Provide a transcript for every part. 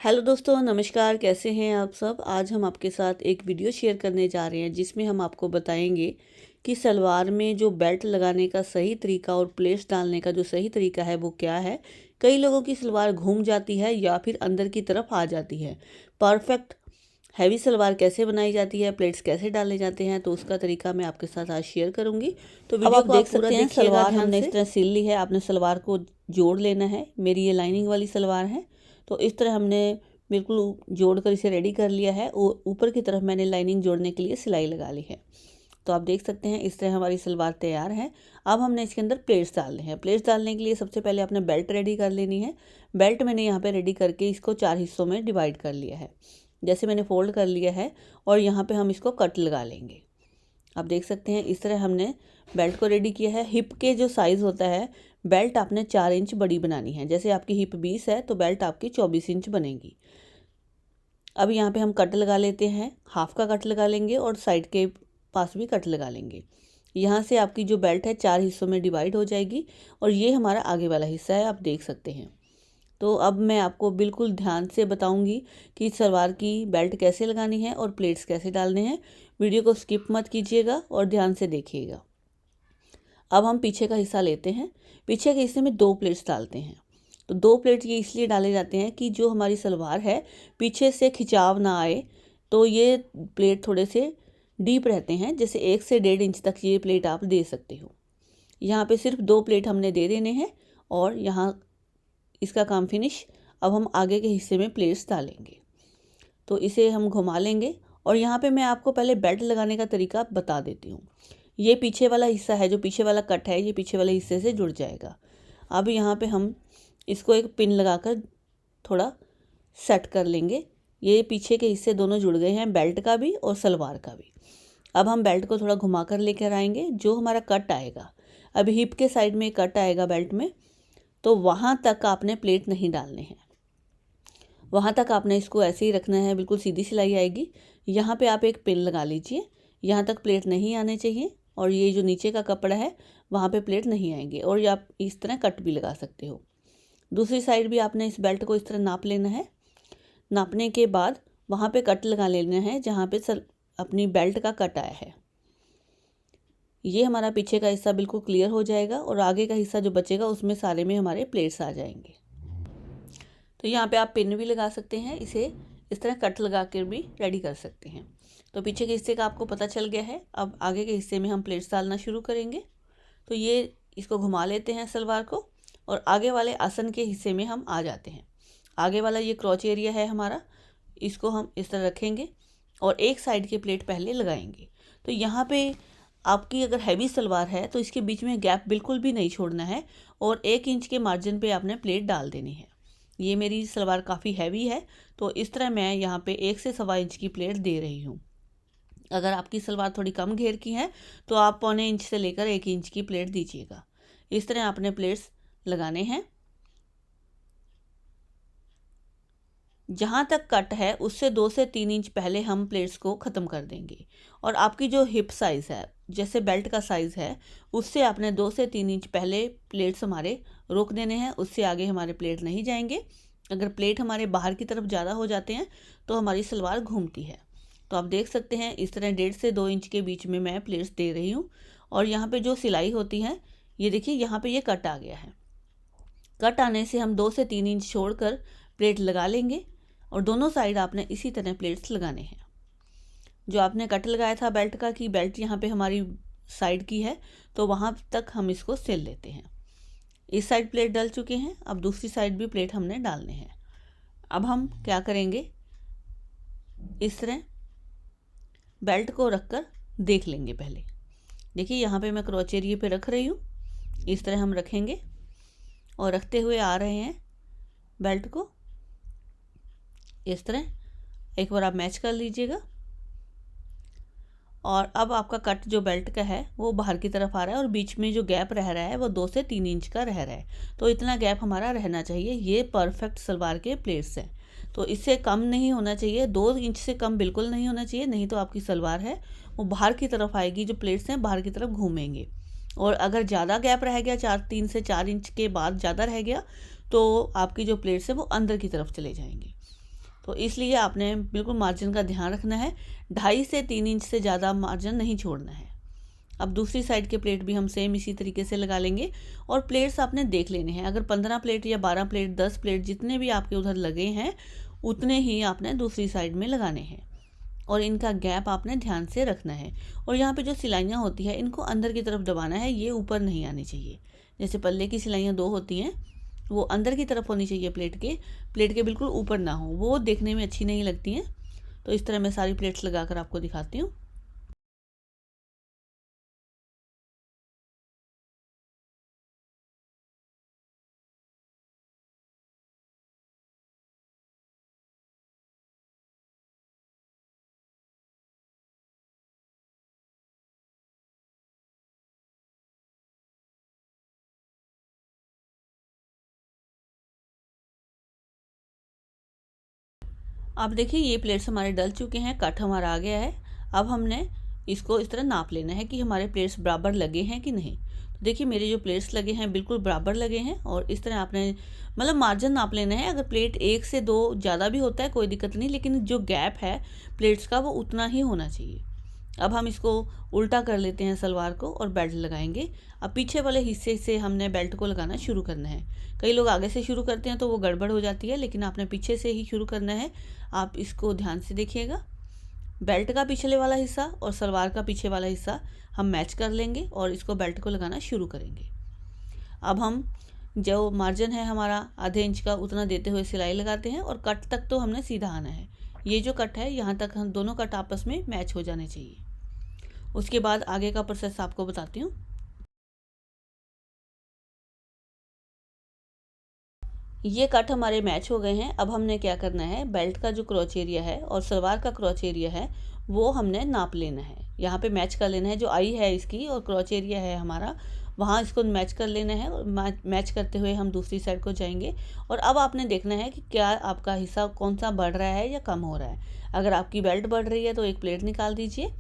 Hello दोस्तों, नमस्कार। कैसे हैं आप सब। आज हम आपके साथ एक वीडियो शेयर करने जा रहे हैं जिसमें हम आपको बताएंगे कि सलवार में जो बेल्ट लगाने का सही तरीका और प्लेट्स डालने का जो सही तरीका है वो क्या है। कई लोगों की सलवार घूम जाती है या फिर अंदर की तरफ आ जाती है। परफेक्ट हैवी सलवार कैसे बनाई जाती है, प्लेट्स कैसे डाले जाते हैं, तो उसका तरीका मैं आपके साथ आज शेयर करूंगी। तो वीडियो को आप पूरा देखिएगा। सलवार हमने इस तरह सिल ली है। आपने सलवार को जोड़ लेना है। मेरी ये लाइनिंग वाली सलवार है, तो इस तरह हमने बिल्कुल जोड़कर इसे रेडी कर लिया है और ऊपर की तरफ मैंने लाइनिंग जोड़ने के लिए सिलाई लगा ली है। तो आप देख सकते हैं इस तरह हमारी सलवार तैयार है। अब हमने इसके अंदर प्लेट्स डालने हैं। प्लेट्स डालने के लिए सबसे पहले आपने बेल्ट रेडी कर लेनी है। बेल्ट मैंने यहाँ पे रेडी करके इसको 4 हिस्सों में डिवाइड कर लिया है। जैसे मैंने फोल्ड कर लिया है और यहाँ पे हम इसको कट लगा लेंगे। आप देख सकते हैं इस तरह हमने बेल्ट को रेडी किया है। हिप के जो साइज़ होता है, बेल्ट आपने 4 इंच बड़ी बनानी है। जैसे आपकी हिप 20 है तो बेल्ट आपकी 24 इंच बनेगी। अब यहाँ पे हम कट लगा लेते हैं। हाफ का कट लगा लेंगे और साइड के पास भी कट लगा लेंगे। यहाँ से आपकी जो बेल्ट है 4 हिस्सों में डिवाइड हो जाएगी और ये हमारा आगे वाला हिस्सा है, आप देख सकते हैं। तो अब मैं आपको बिल्कुल ध्यान से बताऊंगी कि सलवार की बेल्ट कैसे लगानी है और प्लेट्स कैसे डालने हैं। वीडियो को स्किप मत कीजिएगा और ध्यान से देखिएगा। अब हम पीछे का हिस्सा लेते हैं। पीछे के हिस्से में 2 प्लेट्स डालते हैं। तो 2 प्लेट ये इसलिए डाले जाते हैं कि जो हमारी सलवार है पीछे से खिंचाव ना आए। तो ये प्लेट थोड़े से डीप रहते हैं, जैसे 1 से 1.5 इंच तक ये प्लेट आप दे सकते हो। यहाँ पे सिर्फ 2 प्लेट हमने दे देने हैं और यहाँ इसका काम फिनिश। अब हम आगे के हिस्से में प्लेट्स डालेंगे। तो इसे हम घुमा लेंगे और यहाँ पे मैं आपको पहले बेल्ट लगाने का तरीका बता देती हूँ। ये पीछे वाला हिस्सा है, जो पीछे वाला कट है, ये पीछे वाले हिस्से से जुड़ जाएगा। अब यहाँ पे हम इसको एक पिन लगाकर थोड़ा सेट कर लेंगे। ये पीछे के हिस्से दोनों जुड़ गए हैं, बेल्ट का भी और सलवार का भी। अब हम बेल्ट को थोड़ा घुमा कर लेकर आएंगे। जो हमारा कट आएगा, अभी हिप के साइड में कट आएगा बेल्ट में, तो वहाँ तक आपने प्लेट नहीं डालने हैं। वहाँ तक आपने इसको ऐसे ही रखना है, बिल्कुल सीधी सिलाई आएगी। यहाँ पे आप एक पिन लगा लीजिए। यहाँ तक प्लेट नहीं आने चाहिए और ये जो नीचे का कपड़ा है वहाँ पे प्लेट नहीं आएंगे। और ये आप इस तरह कट भी लगा सकते हो। दूसरी साइड भी आपने इस बेल्ट को इस तरह नाप लेना है। नापने के बाद वहाँ पे कट लगा लेना है जहाँ पे अपनी बेल्ट का कट आया है। ये हमारा पीछे का हिस्सा बिल्कुल क्लियर हो जाएगा और आगे का हिस्सा जो बचेगा उसमें सारे में हमारे प्लेट्स आ जाएंगे। तो यहाँ पे आप पिन भी लगा सकते हैं। इसे इस तरह कट लगा कर भी रेडी कर सकते हैं। तो पीछे के हिस्से का आपको पता चल गया है। अब आगे के हिस्से में हम प्लेट्स डालना शुरू करेंगे। तो ये इसको घुमा लेते हैं सलवार को और आगे वाले आसन के हिस्से में हम आ जाते हैं। आगे वाला ये क्रॉच एरिया है हमारा, इसको हम इस तरह रखेंगे और एक साइड की प्लेट पहले लगाएंगे। तो यहाँ पे आपकी अगर हैवी सलवार है तो इसके बीच में गैप बिल्कुल भी नहीं छोड़ना है और 1 इंच के मार्जिन पे आपने प्लेट डाल देनी है। ये मेरी सलवार काफ़ी हैवी है तो इस तरह मैं यहाँ पे 1 से 1.25 इंच की प्लेट दे रही हूँ। अगर आपकी सलवार थोड़ी कम घेर की है तो आप 1.25 इंच से लेकर 1 इंच की प्लेट दीजिएगा। इस तरह आपने प्लेट्स लगाने हैं। जहाँ तक कट है उससे 2 से 3 इंच पहले हम प्लेट्स को ख़त्म कर देंगे। और आपकी जो हिप साइज़ है, जैसे बेल्ट का साइज़ है, उससे आपने 2 से 3 इंच पहले प्लेट्स हमारे रोक देने हैं। उससे आगे हमारे प्लेट नहीं जाएंगे। अगर प्लेट हमारे बाहर की तरफ ज़्यादा हो जाते हैं तो हमारी सलवार घूमती है। तो आप देख सकते हैं इस तरह 1.5 से 2 इंच के बीच में मैं प्लेट्स दे रही हूँ। और यहाँ पर जो सिलाई होती है, ये देखिए यहाँ पर ये कट आ गया है। कट आने से हम 2 से 3 इंच छोड़कर प्लेट लगा लेंगे और दोनों साइड आपने इसी तरह प्लेट्स लगाने हैं। जो आपने कट लगाया था बेल्ट का, कि बेल्ट यहाँ पे हमारी साइड की है, तो वहाँ तक हम इसको सिल लेते हैं। इस साइड प्लेट डल चुके हैं, अब दूसरी साइड भी प्लेट हमने डालने हैं। अब हम क्या करेंगे, इस तरह बेल्ट को रखकर देख लेंगे। पहले देखिए यहाँ पे मैं क्रॉच एरिये पे रख रही हूँ। इस तरह हम रखेंगे और रखते हुए आ रहे हैं बेल्ट को इस तरह। एक बार आप मैच कर लीजिएगा। और अब आपका कट जो बेल्ट का है वो बाहर की तरफ आ रहा है और बीच में जो गैप रह रहा है वो 2 से 3 इंच का रह रहा है। तो इतना गैप हमारा रहना चाहिए। ये परफेक्ट सलवार के प्लेट्स हैं। तो इससे कम नहीं होना चाहिए, 2 इंच से कम बिल्कुल नहीं होना चाहिए, नहीं तो आपकी सलवार है वो बाहर की तरफ आएगी। जो प्लेट्स हैं बाहर की तरफ घूमेंगे। और अगर ज़्यादा गैप रह गया, 3 से 4 इंच के बाद ज़्यादा रह गया, तो आपकी जो प्लेट्स हैं वो अंदर की तरफ चले जाएंगी। तो इसलिए आपने बिल्कुल मार्जिन का ध्यान रखना है, 2.5 से 3 इंच से ज़्यादा मार्जिन नहीं छोड़ना है। अब दूसरी साइड के प्लेट भी हम सेम इसी तरीके से लगा लेंगे और प्लेट्स आपने देख लेने हैं। अगर 15 प्लेट या 12 प्लेट 10 प्लेट जितने भी आपके उधर लगे हैं उतने ही आपने दूसरी साइड में लगाने हैं और इनका गैप आपने ध्यान से रखना है। और यहाँ पे जो सिलाइयाँ होती है इनको अंदर की तरफ दबाना है, ये ऊपर नहीं आनी चाहिए। जैसे पल्ले की सिलाइयाँ 2 होती हैं वो अंदर की तरफ होनी चाहिए, प्लेट के बिल्कुल ऊपर ना हो, वो देखने में अच्छी नहीं लगती हैं। तो इस तरह मैं सारी प्लेट्स लगा कर आपको दिखाती हूँ। अब देखिए ये प्लेट्स हमारे डल चुके हैं, कट हमारा आ गया है। अब हमने इसको इस तरह नाप लेना है कि हमारे प्लेट्स बराबर लगे हैं कि नहीं। तो देखिए मेरे जो प्लेट्स लगे हैं बिल्कुल बराबर लगे हैं और इस तरह आपने मतलब मार्जिन नाप लेना है। अगर प्लेट 1 से 2 ज़्यादा भी होता है कोई दिक्कत नहीं, लेकिन जो गैप है प्लेट्स का वो उतना ही होना चाहिए। अब हम इसको उल्टा कर लेते हैं सलवार को और बेल्ट लगाएंगे। अब पीछे वाले हिस्से से हमने बेल्ट को लगाना शुरू करना है। कई लोग आगे से शुरू करते हैं तो वो गड़बड़ हो जाती है, लेकिन आपने पीछे से ही शुरू करना है। आप इसको ध्यान से देखिएगा। बेल्ट का पिछले वाला हिस्सा और सलवार का पीछे वाला हिस्सा हम मैच कर लेंगे और इसको बेल्ट को लगाना शुरू करेंगे। अब हम जो मार्जिन है हमारा आधे इंच का उतना देते हुए सिलाई लगाते हैं और कट तक तो हमने सीधा आना है। ये जो कट है यहाँ तक हम दोनों कट आपस में मैच हो जाने चाहिए। उसके बाद आगे का प्रोसेस आपको बताती हूँ। ये कट हमारे मैच हो गए हैं। अब हमने क्या करना है, बेल्ट का जो क्रॉच एरिया है और सलवार का क्रॉच एरिया है वो हमने नाप लेना है। यहाँ पे मैच कर लेना है, जो आई है इसकी और क्रॉच एरिया है हमारा, वहाँ इसको मैच कर लेना है। और मैच करते हुए हम दूसरी साइड को जाएंगे और अब आपने देखना है कि क्या आपका हिस्सा कौन सा बढ़ रहा है या कम हो रहा है। अगर आपकी बेल्ट बढ़ रही है तो एक प्लेट निकाल दीजिए,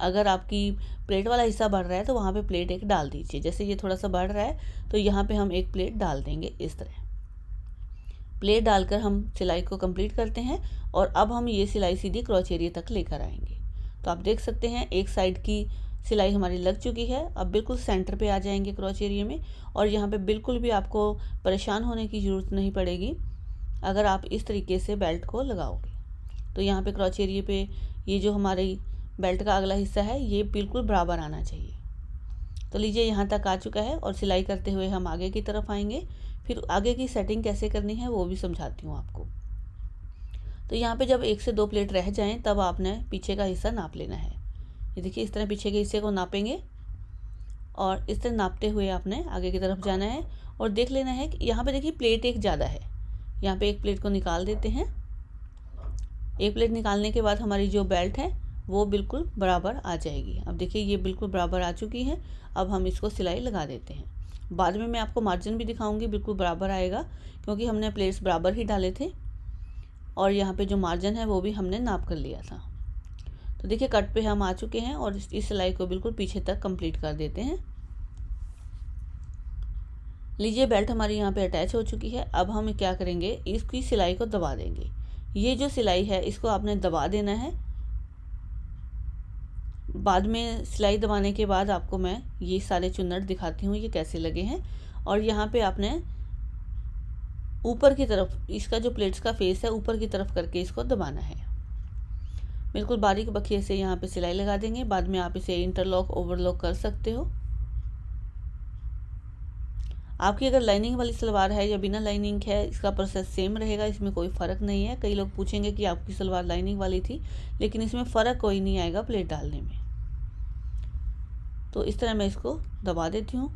अगर आपकी प्लेट वाला हिस्सा बढ़ रहा है तो वहाँ पे प्लेट एक डाल दीजिए। जैसे ये थोड़ा सा बढ़ रहा है तो यहाँ पे हम एक प्लेट डाल देंगे। इस तरह प्लेट डालकर हम सिलाई को कंप्लीट करते हैं और अब हम ये सिलाई सीधी क्रॉच एरिया तक लेकर आएंगे। तो आप देख सकते हैं एक साइड की सिलाई हमारी लग चुकी है। अब बिल्कुल सेंटर पे आ जाएंगे क्रॉच एरिया में और यहाँ पे बिल्कुल भी आपको परेशान होने की ज़रूरत नहीं पड़ेगी अगर आप इस तरीके से बेल्ट को लगाओगे। तो यहाँ पे क्रॉच एरिया पे ये जो हमारी बेल्ट का अगला हिस्सा है ये बिल्कुल बराबर आना चाहिए। तो लीजिए यहाँ तक आ चुका है और सिलाई करते हुए हम आगे की तरफ आएंगे। फिर आगे की सेटिंग कैसे करनी है वो भी समझाती हूँ आपको। तो यहाँ पे जब 1 से 2 प्लेट रह जाएं तब आपने पीछे का हिस्सा नाप लेना है। ये देखिए इस तरह पीछे के हिस्से को नापेंगे और इस तरह नापते हुए आपने आगे की तरफ जाना है और देख लेना है कि यहाँ पे देखिए प्लेट एक ज़्यादा है। यहाँ पे एक प्लेट को निकाल देते हैं। एक प्लेट निकालने के बाद हमारी जो बेल्ट है वो बिल्कुल बराबर आ जाएगी। अब देखिए ये बिल्कुल बराबर आ चुकी है। अब हम इसको सिलाई लगा देते हैं। बाद में मैं आपको मार्जिन भी दिखाऊंगी, बिल्कुल बराबर आएगा क्योंकि हमने प्लेट्स बराबर ही डाले थे और यहाँ पे जो मार्जिन है वो भी हमने नाप कर लिया था। तो देखिए कट पे हम आ चुके हैं और इस सिलाई को बिल्कुल पीछे तक कंप्लीट कर देते हैं। लीजिए बेल्ट हमारी यहाँ पे अटैच हो चुकी है। अब हम क्या करेंगे, इसकी सिलाई को दबा देंगे। ये जो सिलाई है इसको आपने दबा देना है। बाद में सिलाई दबाने के बाद आपको मैं ये सारे चुन्नट दिखाती हूँ ये कैसे लगे हैं। और यहाँ पे आपने ऊपर की तरफ इसका जो प्लेट्स का फेस है ऊपर की तरफ करके इसको दबाना है। बिल्कुल बारीक बखिए से यहाँ पे सिलाई लगा देंगे। बाद में आप इसे इंटरलॉक ओवरलॉक कर सकते हो। आपकी अगर लाइनिंग वाली सलवार है या बिना लाइनिंग है इसका प्रोसेस सेम रहेगा, इसमें कोई फ़र्क नहीं है। कई लोग पूछेंगे कि आपकी सलवार लाइनिंग वाली थी, लेकिन इसमें फ़र्क कोई नहीं आएगा प्लेट डालने में। तो इस तरह मैं इसको दबा देती हूँ।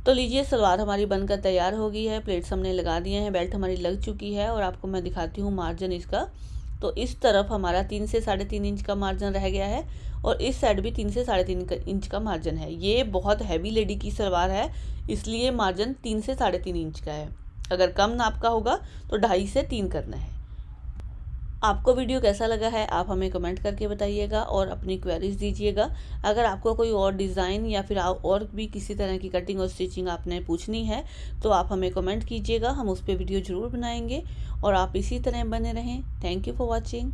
तो लीजिए सलवार हमारी बनकर तैयार हो गई है। प्लेट्स हमने लगा दिए हैं, बेल्ट हमारी लग चुकी है और आपको मैं दिखाती हूँ मार्जिन इसका। तो इस तरफ हमारा 3 से 3.5 इंच का मार्जिन रह गया है और इस साइड भी 3 से 3.5 इंच का मार्जिन है। ये बहुत हैवी लेडी की सलवार है इसलिए मार्जिन 3 से 3.5 इंच का है। अगर कम नाप का होगा तो 2.5 से 3 करना है। आपको वीडियो कैसा लगा है आप हमें कमेंट करके बताइएगा और अपनी क्वेरीज दीजिएगा। अगर आपको कोई और डिज़ाइन या फिर और भी किसी तरह की कटिंग और स्टिचिंग आपने पूछनी है तो आप हमें कमेंट कीजिएगा, हम उस पर वीडियो ज़रूर बनाएंगे। और आप इसी तरह बने रहें। Thank you for watching.